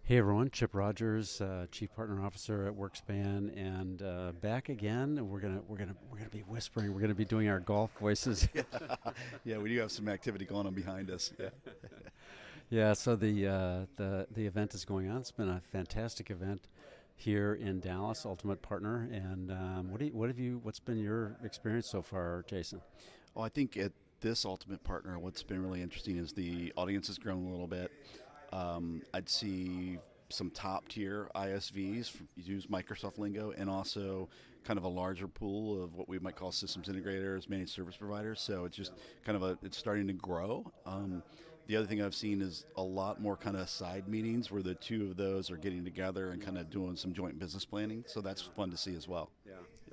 Hey everyone, Chip Rogers, Chief Partner Officer at WorkSpan, and back again. We're gonna be whispering. We're gonna be doing our golf voices. Yeah, we do have some activity going on behind us. Yeah. Yeah. So the event is going on. It's been a fantastic event here in Dallas, Ultimate Partner. And what's been your experience so far, Jason? Well, I think at this Ultimate Partner, what's been really interesting is the audience has grown a little bit. I'd see some top tier ISVs, use Microsoft lingo, and also kind of a larger pool of what we might call systems integrators, managed service providers. So it's just it's starting to grow. The other thing I've seen is a lot more kind of side meetings where the two of those are getting together and kind of doing some joint business planning. So that's fun to see as well.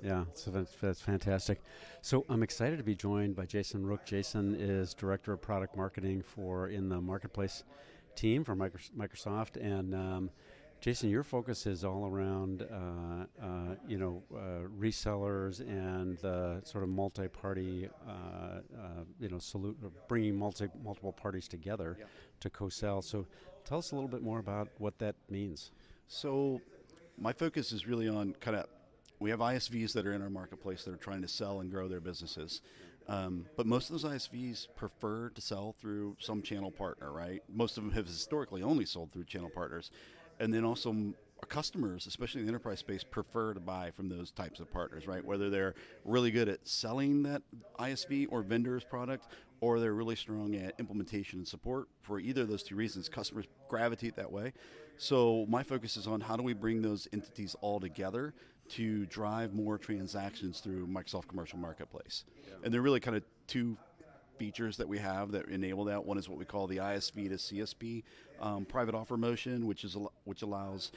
Yeah, so that's fantastic. So I'm excited to be joined by Jason Rook. Jason is Director of Product Marketing for in the Marketplace team for Microsoft, and Jason, your focus is all around resellers and the sort of multi-party bringing multiple parties together Yeah. to co-sell. So tell us a little bit more about what that means. So my focus is really on we have ISVs that are in our marketplace that are trying to sell and grow their businesses. But most of those ISVs prefer to sell through some channel partner, right? Most of them have historically only sold through channel partners. And then also our customers, especially in the enterprise space, prefer to buy from those types of partners, right? Whether they're really good at selling that ISV or vendor's product, or they're really strong at implementation and support. For either of those two reasons, customers gravitate that way. So my focus is on how do we bring those entities all together to drive more transactions through Microsoft Commercial Marketplace. And they're really kind of two features that we have that enable that. One is what we call the ISV-to-CSP Private Offer motion, which allows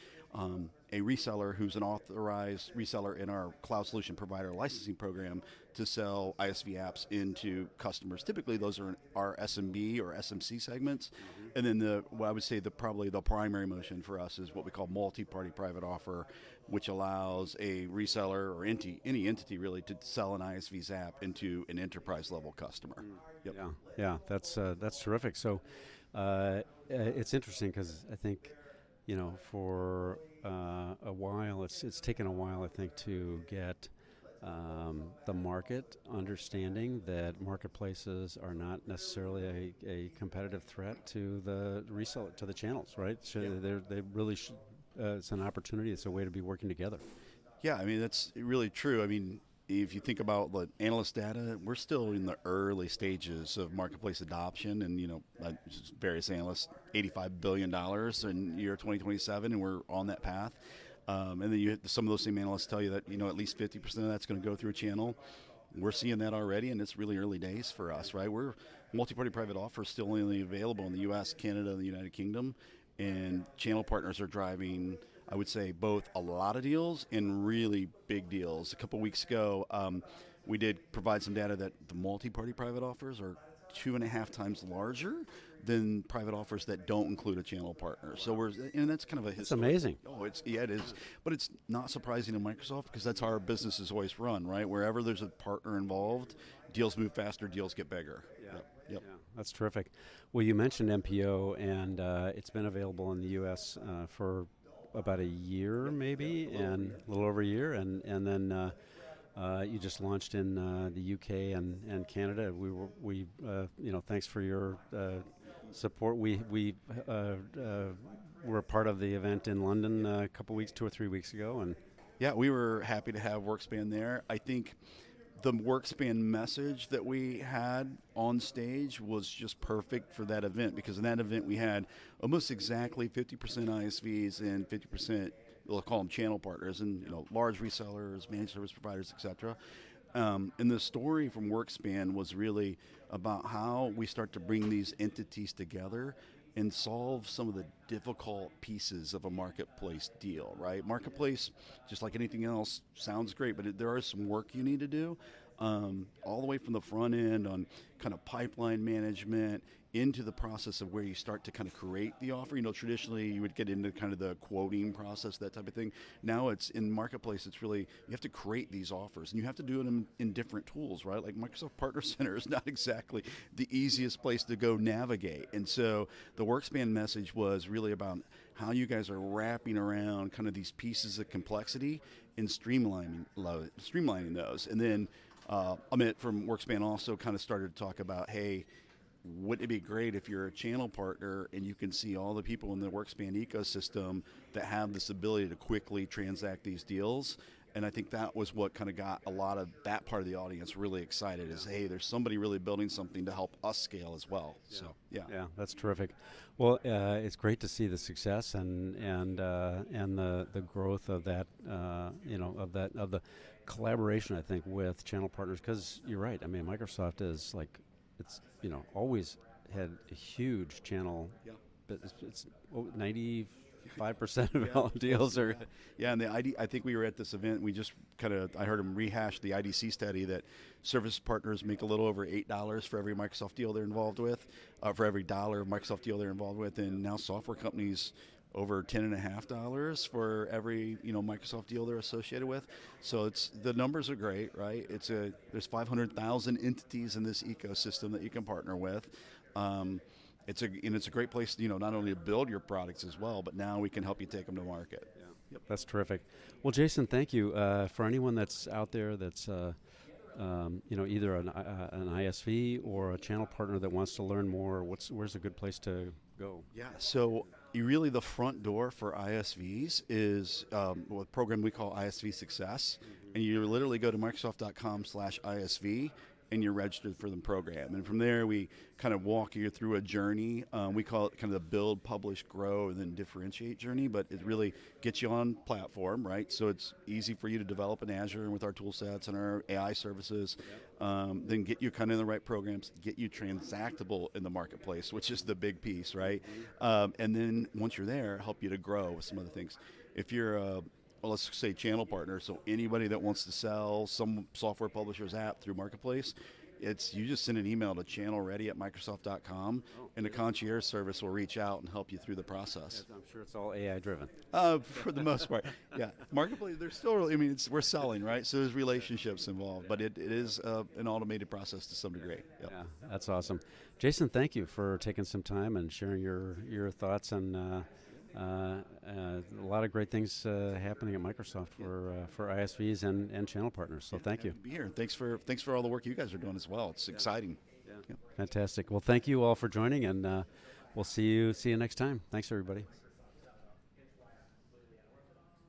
a reseller who's an authorized reseller in our cloud solution provider licensing program to sell ISV apps into customers. Typically, those are in our SMB or SMC segments. And then I would say probably the primary motion for us is what we call multi-party private offer, which allows a reseller or any entity really to sell an ISV's app into an enterprise level customer. Yep. Yeah, that's terrific. So it's interesting because I think for a while it's taken a while I think to get the market understanding that marketplaces are not necessarily a competitive threat to the reseller to the channels, right? So they really should. It's an opportunity. It's a way to be working together. Yeah, I mean, that's really true. I mean, if you think about the analyst data, we're still in the early stages of marketplace adoption, and various analysts, $85 billion in year 2027, and we're on that path. And then some of those same analysts tell you that at least 50% of that's going to go through a channel. We're seeing that already, and it's really early days for us, right? We're multi-party private offers still only available in the U.S., Canada, and the United Kingdom, and channel partners are driving, I would say, both a lot of deals and really big deals. A couple weeks ago, we did provide some data that the multi-party private offers are 2.5 times larger than private offers that don't include a channel partner. So and that's kind of a It's historic. amazing. Oh, it is, but it's not surprising in Microsoft because that's how our business is always run, right? Wherever there's a partner involved, deals move faster, deals get bigger. Yep. Yep. Yeah, that's terrific. Well, you mentioned MPO, and it's been available in the U.S. For about a year, maybe, and a little over a year, and then you just launched in the UK and Canada. Thanks for your support. We were a part of the event in London a couple weeks, 2 or 3 weeks ago, and Yeah, we were happy to have WorkSpan there. I think the WorkSpan message that we had on stage was just perfect for that event because in that event we had almost exactly 50% ISVs and 50%, we'll call them channel partners, and large resellers, managed service providers, etc. And the story from WorkSpan was really about how we start to bring these entities together and solve some of the difficult pieces of a marketplace deal, right? Marketplace, just like anything else, sounds great, but there is some work you need to do. all the way from the front end on kind of pipeline management into the process of where you start to kind of create the offer. Traditionally you would get into kind of the quoting process, that type of thing. Now it's in marketplace, it's really, you have to create these offers and you have to do them in different tools, right? Like Microsoft Partner Center is not exactly the easiest place to go navigate. And so the Workspan message was really about how you guys are wrapping around kind of these pieces of complexity and streamlining those. And then Amit from Workspan also kind of started to talk about, hey, wouldn't it be great if you're a channel partner and you can see all the people in the Workspan ecosystem that have this ability to quickly transact these deals? And I think that was what kind of got a lot of that part of the audience really excited, is, hey, there's somebody really building something to help us scale as well. Yeah. So yeah, that's terrific. Well, it's great to see the success and the growth of that, of the collaboration, I think, with channel partners, because you're right. I mean, Microsoft is like, it's always had a huge channel, but it's 95% of all deals are. Yeah, and I think we were at this event. We just I heard them rehash the IDC study that service partners make a little over $8 for every Microsoft deal they're involved with, for every dollar of Microsoft deal they're involved with, and now software companies over $10.50 for every Microsoft deal they're associated with. So the numbers are great, right? There's 500,000 entities in this ecosystem that you can partner with. It's a great place, not only to build your products as well, but now we can help you take them to market. Yeah. Yep. That's terrific. Well, Jason, thank you. For anyone that's out there that's either an ISV or a channel partner that wants to learn more, where's a good place to go? Yeah, so really the front door for ISVs is a program we call ISV Success, and you literally go to Microsoft.com/ISV and you're registered for the program. And from there we kind of walk you through a journey. We call it kind of the build, publish, grow, and then differentiate journey, but it really gets you on platform, right? So it's easy for you to develop in Azure and with our tool sets and our AI services, then get you kind of in the right programs, get you transactable in the marketplace, which is the big piece, right? And then once you're there, help you to grow with some other things. If you're let's say channel partner, so anybody that wants to sell some software publisher's app through Marketplace, you just send an email to channelready@Microsoft.com, and the concierge service will reach out and help you through the process. I'm sure it's all AI driven. For the most part, yeah. Marketplace, there's still, we're selling, right? So there's relationships involved, but it is an automated process to some degree. Yep. Yeah, that's awesome. Jason, thank you for taking some time and sharing your thoughts and a lot of great things happening at Microsoft for ISVs and channel partners. So thank you. Happy to be here. Thanks for all the work you guys are doing as well. It's exciting. Yeah. Fantastic. Well, thank you all for joining, and we'll see you next time. Thanks, everybody.